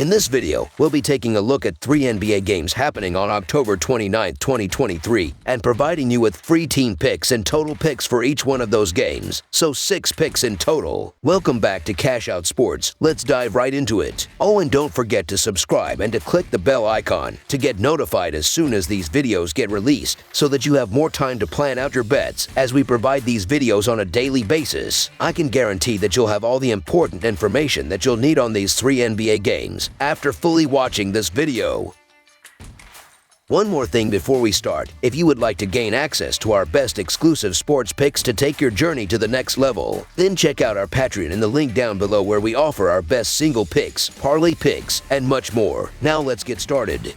In this video, we'll be taking a look at 3 NBA games happening on October 29, 2023, and providing you with free team picks and total picks for each one of those games, so 6 picks in total. Welcome back to Cash Out Sports. Let's dive right into it. Oh, and don't forget to subscribe and to click the bell icon to get notified as soon as these videos get released, so that you have more time to plan out your bets as we provide these videos on a daily basis. I can guarantee that you'll have all the important information that you'll need on these 3 NBA games after fully watching this video. One more thing before we start, if you would like to gain access to our best exclusive sports picks to take your journey to the next level, then check out our Patreon in the link down below where we offer our best single picks, parlay picks, and much more. Now let's get started.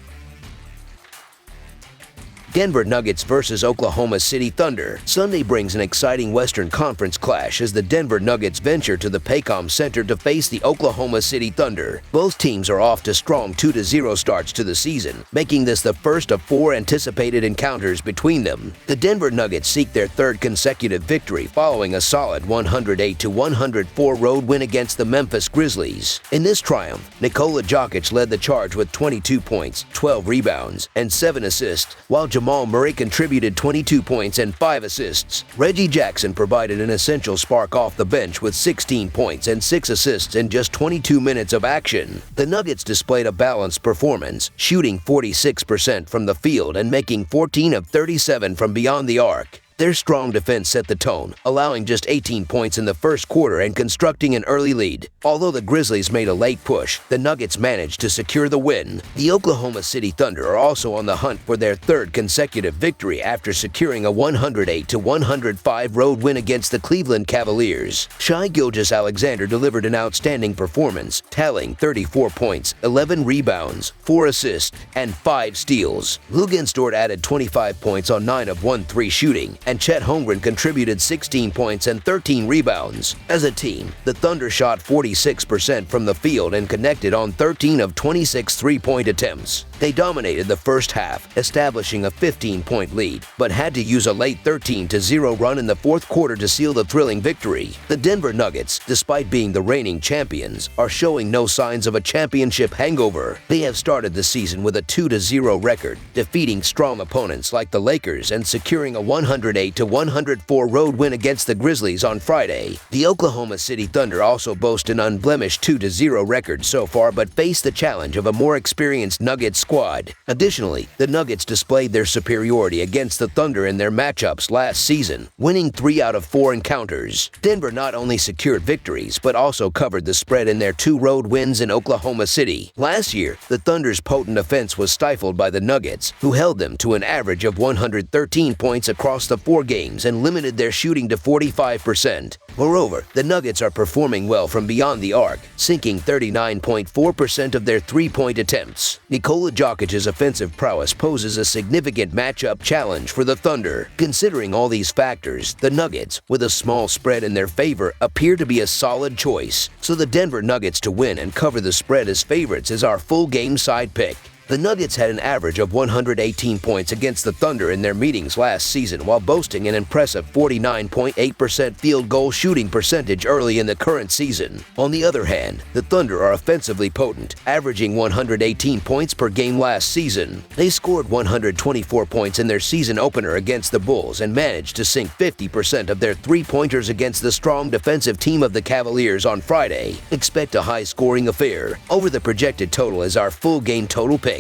Denver Nuggets vs. Oklahoma City Thunder. Sunday brings an exciting Western Conference clash as the Denver Nuggets venture to the Paycom Center to face the Oklahoma City Thunder. Both teams are off to strong 2-0 starts to the season, making this the first of 4 anticipated encounters between them. The Denver Nuggets seek their 3rd consecutive victory following a solid 108-104 road win against the Memphis Grizzlies. In this triumph, Nikola Jokic led the charge with 22 points, 12 rebounds, and 7 assists, while Jamal Murray contributed 22 points and 5 assists. Reggie Jackson provided an essential spark off the bench with 16 points and 6 assists in just 22 minutes of action. The Nuggets displayed a balanced performance, shooting 46% from the field and making 14 of 37 from beyond the arc. Their strong defense set the tone, allowing just 18 points in the first quarter and constructing an early lead. Although the Grizzlies made a late push, the Nuggets managed to secure the win. The Oklahoma City Thunder are also on the hunt for their 3rd consecutive victory after securing a 108-105 road win against the Cleveland Cavaliers. Shai Gilgeous-Alexander delivered an outstanding performance, tallying 34 points, 11 rebounds, 4 assists, and 5 steals. Luguentz added 25 points on 9 of 1-3 shooting, and Chet Holmgren contributed 16 points and 13 rebounds. As a team, the Thunder shot 46% from the field and connected on 13 of 26 three-point attempts. They dominated the first half, establishing a 15-point lead, but had to use a late 13-0 run in the fourth quarter to seal the thrilling victory. The Denver Nuggets, despite being the reigning champions, are showing no signs of a championship hangover. They have started the season with a 2-0 record, defeating strong opponents like the Lakers and securing a 108-104 road win against the Grizzlies on Friday. The Oklahoma City Thunder also boast an unblemished 2-0 record so far, but face the challenge of a more experienced Nuggets squad. Additionally, the Nuggets displayed their superiority against the Thunder in their matchups last season, winning 3 out of 4 encounters. Denver not only secured victories, but also covered the spread in their 2 road wins in Oklahoma City. Last year, the Thunder's potent offense was stifled by the Nuggets, who held them to an average of 113 points across the 4 games and limited their shooting to 45%. Moreover, the Nuggets are performing well from beyond the arc, sinking 39.4% of their 3-point attempts. Nikola Jokic's offensive prowess poses a significant matchup challenge for the Thunder. Considering all these factors, the Nuggets, with a small spread in their favor, appear to be a solid choice. So the Denver Nuggets to win and cover the spread as favorites is our full game side pick. The Nuggets had an average of 118 points against the Thunder in their meetings last season, while boasting an impressive 49.8% field goal shooting percentage early in the current season. On the other hand, the Thunder are offensively potent, averaging 118 points per game last season. They scored 124 points in their season opener against the Bulls and managed to sink 50% of their 3-pointers against the strong defensive team of the Cavaliers on Friday. Expect a high-scoring affair. Over the projected total is our full game total pick.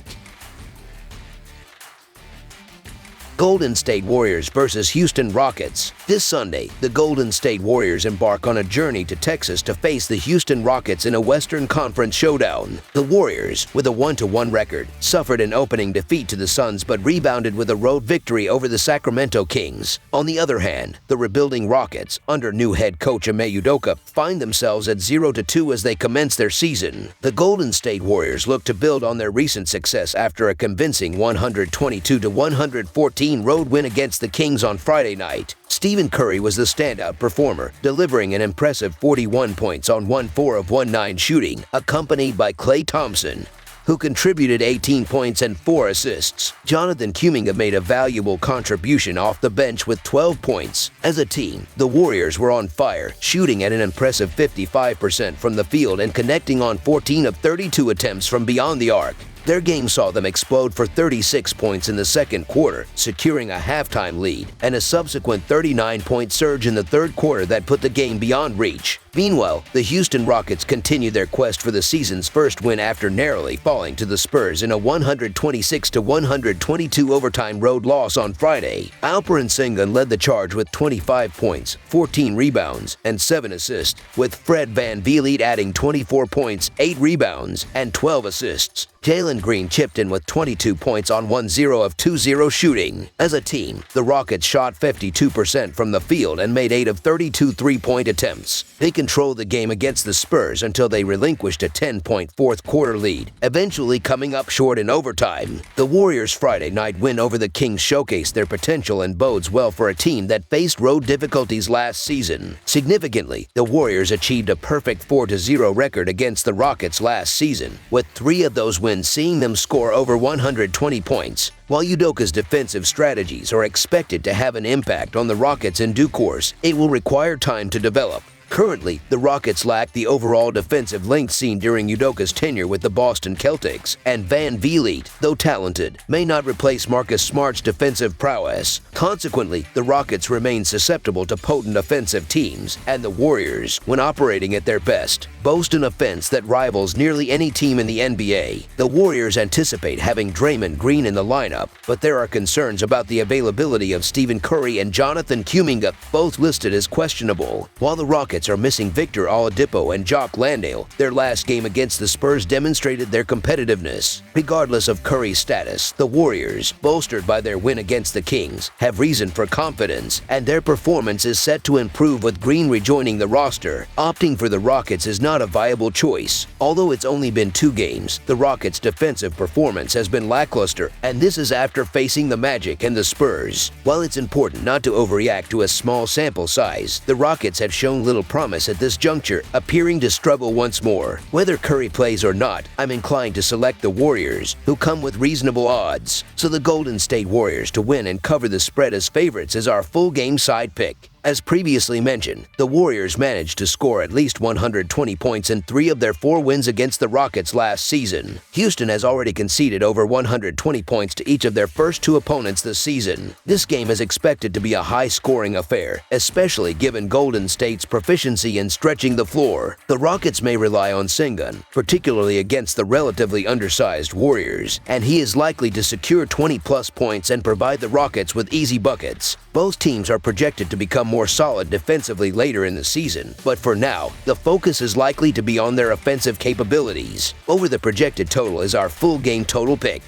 Golden State Warriors vs. Houston Rockets. This Sunday, the Golden State Warriors embark on a journey to Texas to face the Houston Rockets in a Western Conference showdown. The Warriors, with a 1-1 record, suffered an opening defeat to the Suns but rebounded with a road victory over the Sacramento Kings. On the other hand, the rebuilding Rockets, under new head coach Ime Udoka, find themselves at 0-2 as they commence their season. The Golden State Warriors look to build on their recent success after a convincing 122-114 road win against the Kings on Friday night. Stephen Curry was the standout performer, delivering an impressive 41 points on 1-4 of 19 shooting, accompanied by Klay Thompson, who contributed 18 points and 4 assists. Jonathan Kuminga made a valuable contribution off the bench with 12 points. As a team, the Warriors were on fire, shooting at an impressive 55% from the field and connecting on 14 of 32 attempts from beyond the arc. Their game saw them explode for 36 points in the second quarter, securing a halftime lead, and a subsequent 39-point surge in the third quarter that put the game beyond reach. Meanwhile, the Houston Rockets continued their quest for the season's first win after narrowly falling to the Spurs in a 126-122 overtime road loss on Friday. Alperen Sengun led the charge with 25 points, 14 rebounds, and 7 assists, with Fred VanVleet adding 24 points, 8 rebounds, and 12 assists. Jalen Green chipped in with 22 points on 1-0 of 2-0 shooting. As a team, the Rockets shot 52% from the field and made 8 of 32 three-point attempts. They controlled the game against the Spurs until they relinquished a 10-point fourth-quarter lead, eventually coming up short in overtime. The Warriors' Friday night win over the Kings showcased their potential and bodes well for a team that faced road difficulties last season. Significantly, the Warriors achieved a perfect 4-0 record against the Rockets last season, with 3 of those wins seeing them score over 120 points. While Udoka's defensive strategies are expected to have an impact on the Rockets in due course, it will require time to develop. Currently, the Rockets lack the overall defensive length seen during Udoka's tenure with the Boston Celtics, and VanVleet, though talented, may not replace Marcus Smart's defensive prowess. Consequently, the Rockets remain susceptible to potent offensive teams, and the Warriors, when operating at their best, boast an offense that rivals nearly any team in the NBA. The Warriors anticipate having Draymond Green in the lineup, but there are concerns about the availability of Stephen Curry and Jonathan Kuminga, both listed as questionable. While the Rockets are missing Victor Oladipo and Jock Landale, their last game against the Spurs demonstrated their competitiveness. Regardless of Curry's status, the Warriors, bolstered by their win against the Kings, have reason for confidence, and their performance is set to improve with Green rejoining the roster. Opting for the Rockets is not a viable choice. Although it's only been 2 games, the Rockets' defensive performance has been lackluster, and this is after facing the Magic and the Spurs. While it's important not to overreact to a small sample size, the Rockets have shown little promise at this juncture, appearing to struggle once more. Whether Curry plays or not, I'm inclined to select the Warriors, who come with reasonable odds. So the Golden State Warriors to win and cover the spread as favorites is our full game side pick. As previously mentioned, the Warriors managed to score at least 120 points in 3 of their 4 wins against the Rockets last season. Houston has already conceded over 120 points to each of their first 2 opponents this season. This game is expected to be a high-scoring affair, especially given Golden State's proficiency in stretching the floor. The Rockets may rely on Sengun, particularly against the relatively undersized Warriors, and he is likely to secure 20-plus points and provide the Rockets with easy buckets. Both teams are projected to become more solid defensively later in the season, but for now, the focus is likely to be on their offensive capabilities. Over the projected total is our full game total pick.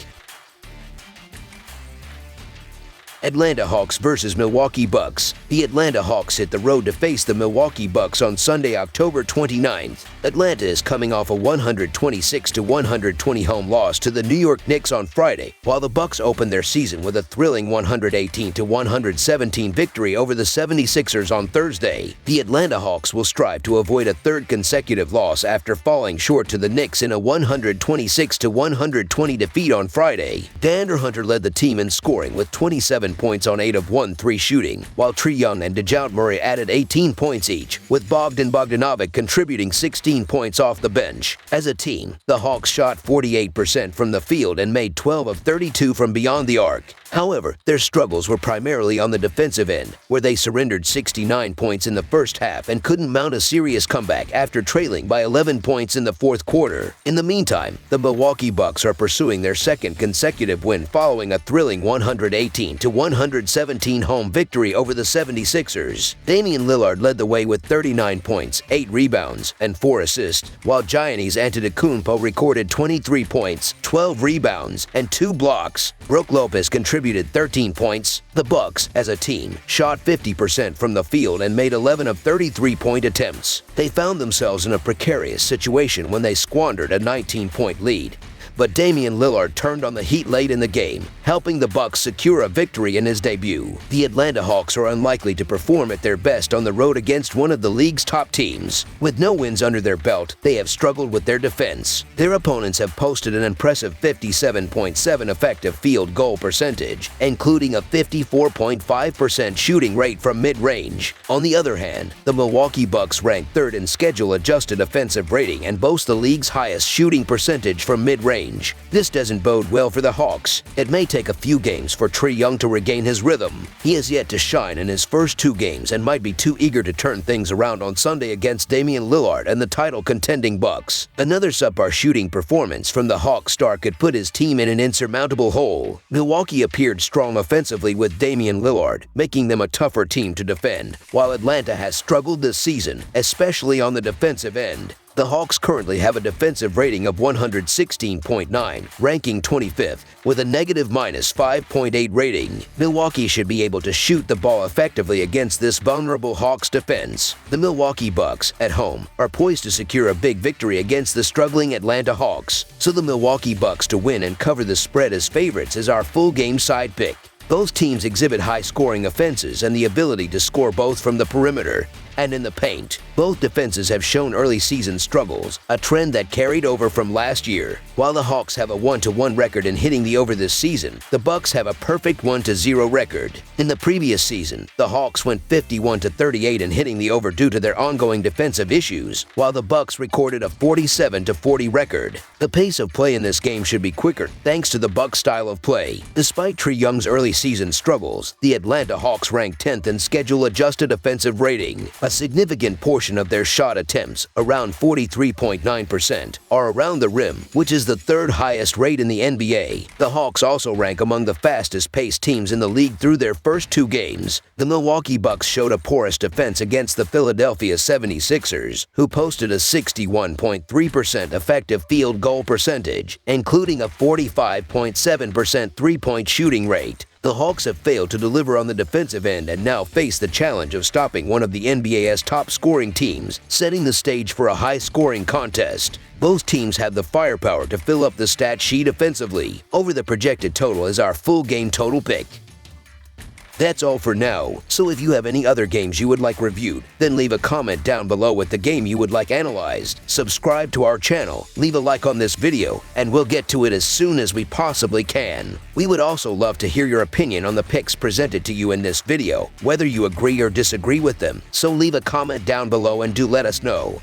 Atlanta Hawks versus Milwaukee Bucks. The Atlanta Hawks hit the road to face the Milwaukee Bucks on Sunday, October 29th. Atlanta is coming off a 126-120 home loss to the New York Knicks on Friday, while the Bucks opened their season with a thrilling 118-117 victory over the 76ers on Thursday. The Atlanta Hawks will strive to avoid a 3rd consecutive loss after falling short to the Knicks in a 126-120 defeat on Friday. DeAndre Hunter led the team in scoring with 27 points on 8 of 1-3 shooting, while Trae Young and DeJounte Murray added 18 points each, with Bogdan Bogdanovic contributing 16 points off the bench. As a team, the Hawks shot 48% from the field and made 12 of 32 from beyond the arc. However, their struggles were primarily on the defensive end, where they surrendered 69 points in the first half and couldn't mount a serious comeback after trailing by 11 points in the fourth quarter. In the meantime, the Milwaukee Bucks are pursuing their 2nd consecutive win following a thrilling 118-117 home victory over the 76ers. Damian Lillard led the way with 39 points, 8 rebounds, and 4 assists, while Giannis Antetokounmpo recorded 23 points, 12 rebounds, and 2 blocks. Brook Lopez contributed 13 points. The Bucks, as a team, shot 50% from the field and made 11 of 33-point attempts. They found themselves in a precarious situation when they squandered a 19-point lead. but Damian Lillard turned on the heat late in the game, helping the Bucks secure a victory in his debut. The Atlanta Hawks are unlikely to perform at their best on the road against one of the league's top teams. With no wins under their belt, they have struggled with their defense. Their opponents have posted an impressive 57.7% effective field goal percentage, including a 54.5% shooting rate from mid-range. On the other hand, the Milwaukee Bucks rank third in schedule-adjusted offensive rating and boast the league's highest shooting percentage from mid-range. This doesn't bode well for the Hawks. It may take a few games for Trae Young to regain his rhythm. He has yet to shine in his first 2 games and might be too eager to turn things around on Sunday against Damian Lillard and the title-contending Bucks. Another subpar shooting performance from the Hawks star could put his team in an insurmountable hole. Milwaukee appeared strong offensively with Damian Lillard, making them a tougher team to defend, while Atlanta has struggled this season, especially on the defensive end. The Hawks currently have a defensive rating of 116.9, ranking 25th, with a negative -5.8 rating. Milwaukee should be able to shoot the ball effectively against this vulnerable Hawks defense. The Milwaukee Bucks, at home, are poised to secure a big victory against the struggling Atlanta Hawks, so the Milwaukee Bucks to win and cover the spread as favorites is our full game side pick. Both teams exhibit high-scoring offenses and the ability to score both from the perimeter and in the paint. Both defenses have shown early season struggles, a trend that carried over from last year. While the Hawks have a 1-1 record in hitting the over this season, the Bucks have a perfect 1-0 record. In the previous season, the Hawks went 51-38 in hitting the over due to their ongoing defensive issues, while the Bucks recorded a 47-40 record. The pace of play in this game should be quicker thanks to the Bucks' style of play. Despite Trae Young's early season struggles, the Atlanta Hawks rank 10th in schedule-adjusted offensive rating. A significant portion of their shot attempts, around 43.9%, are around the rim, which is the 3rd highest rate in the NBA. The Hawks also rank among the fastest-paced teams in the league through their first 2 games. The Milwaukee Bucks showed a porous defense against the Philadelphia 76ers, who posted a 61.3% effective field goal percentage, including a 45.7% three-point shooting rate. The Hawks have failed to deliver on the defensive end and now face the challenge of stopping one of the NBA's top-scoring teams, setting the stage for a high-scoring contest. Both teams have the firepower to fill up the stat sheet offensively. Over the projected total is our full game total pick. That's all for now, so if you have any other games you would like reviewed, then leave a comment down below with the game you would like analyzed. Subscribe to our channel, leave a like on this video, and we'll get to it as soon as we possibly can. We would also love to hear your opinion on the picks presented to you in this video, whether you agree or disagree with them, so leave a comment down below and do let us know.